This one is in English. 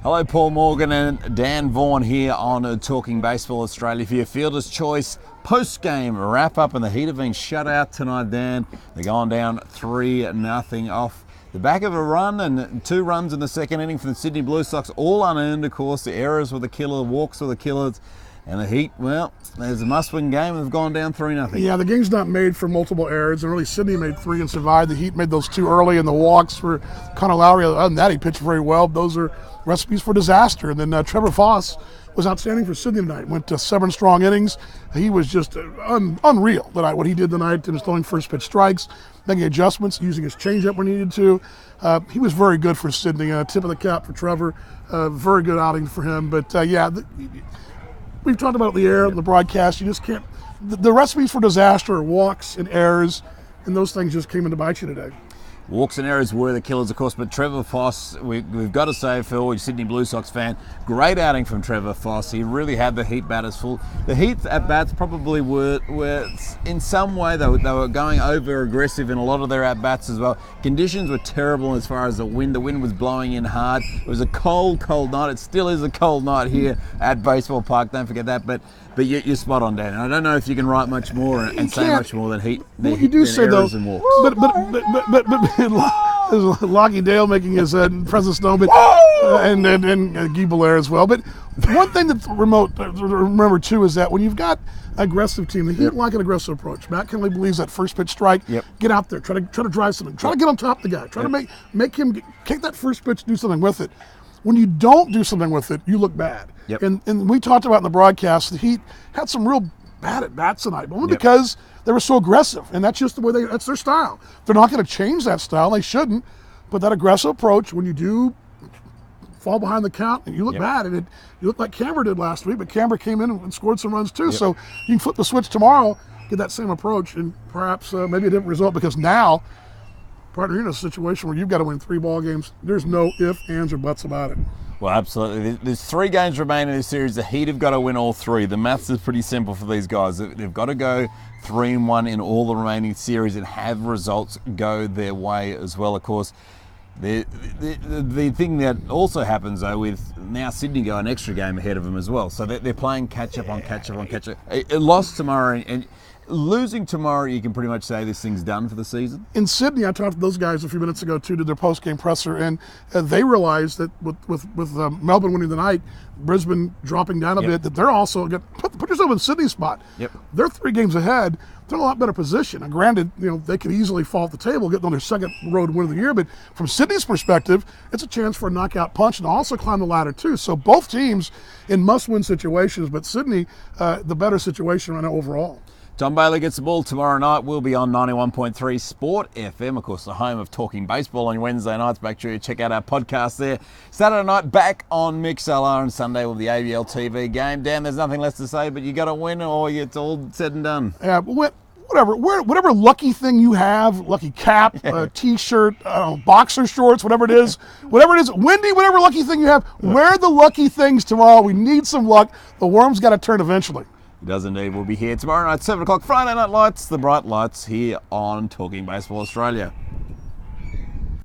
Hello, Paul Morgan and Dan Vaughan here on Talking Baseball Australia for your Fielder's Choice post-game wrap-up, and the Heat have been shut out tonight, Dan. They're going down 3-0 off the back of a run and 2 runs in the second inning for the Sydney Blue Sox, all unearned, of course. The errors were the killer, the walks were the killers. And the Heat, well, there's a must-win game, and they've gone down 3-0. Yeah, the game's not made for multiple errors, and really Sydney made 3 and survived. The Heat made those 2 early, and the walks for Connor Lowry. Other than that, he pitched very well. Those are recipes for disaster. And then Trevor Foss was outstanding for Sydney tonight. Went to 7 strong innings. He was just unreal tonight, what he did tonight in his throwing first pitch strikes, making adjustments, using his changeup when needed to. He was very good for Sydney. Tip of the cap for Trevor. Very good outing for him. But, we've talked about the air, the broadcast. You just can't. The recipes for disaster are walks and errors, and those things just came in to bite you today. Walks and errors were the killers, of course, but Trevor Foss, we've got to say, Phil, a Sydney Blue Sox fan, great outing from Trevor Foss. He really had the Heat batters full. The Heat at-bats probably were in some way, they were going over-aggressive in a lot of their at-bats as well. Conditions were terrible as far as the wind. The wind was blowing in hard. It was a cold, cold night. It still is a cold night here at Baseball Park, don't forget that. But you're spot on, Dan. I don't know if you can write much more and say much more than Heat. Well, you do say though, but Lockie Dale making his presence known, but and Guy Belair as well. But one thing that remember too is that when you've got an aggressive team, the Heat like an aggressive approach. Matt Kinley believes that first pitch strike. Get out there, try to drive something, try to get on top of the guy, try to make him take that first pitch, do something with it. When you don't do something with it, you look bad. And we talked about in the broadcast, the Heat had some real bad at-bats tonight, only because they were so aggressive, and that's just the way that's their style. They're not going to change that style, they shouldn't, but that aggressive approach, when you do fall behind the count, and you look bad, and you look like Camber did last week, but Camber came in and scored some runs too, so you can flip the switch tomorrow, get that same approach, and perhaps maybe a different result, because now, partner, you're in a situation where you've got to win 3 ball games. There's no ifs, ands, or buts about it. Well, absolutely. There's 3 games remaining in this series. The Heat have got to win all 3. The maths is pretty simple for these guys. They've got to go 3-1 in all the remaining series and have results go their way as well, of course. The thing that also happens, though, with now Sydney go an extra game ahead of them as well. So they're playing catch-up on catch-up on catch-up. A loss tomorrow and losing tomorrow, you can pretty much say this thing's done for the season. In Sydney, I talked to those guys a few minutes ago too, did their post-game presser, and they realized that with Melbourne winning the night, Brisbane dropping down a bit, that they're also put yourself in Sydney's spot. They're 3 games ahead. They're in a lot better position. And granted, they could easily fall off the table, getting on their second road win of the year. But from Sydney's perspective, it's a chance for a knockout punch and also climb the ladder too. So both teams in must-win situations, but Sydney, the better situation right now overall. Tom Bailey gets the ball tomorrow night. We'll be on 91.3 Sport FM, of course, the home of Talking Baseball on Wednesday nights. Make sure you check out our podcast there. Saturday night, back on MixLR, and Sunday with the ABL TV game. Dan, there's nothing less to say, but you got to win or it's all said and done. Yeah, whatever lucky thing you have, lucky cap, T-shirt, boxer shorts, whatever it is, Wendy, whatever lucky thing you have, wear the lucky things tomorrow. We need some luck. The worm's got to turn eventually. It does indeed. We'll be here tomorrow night, 7 o'clock, Friday Night Lights, the bright lights here on Talking Baseball Australia.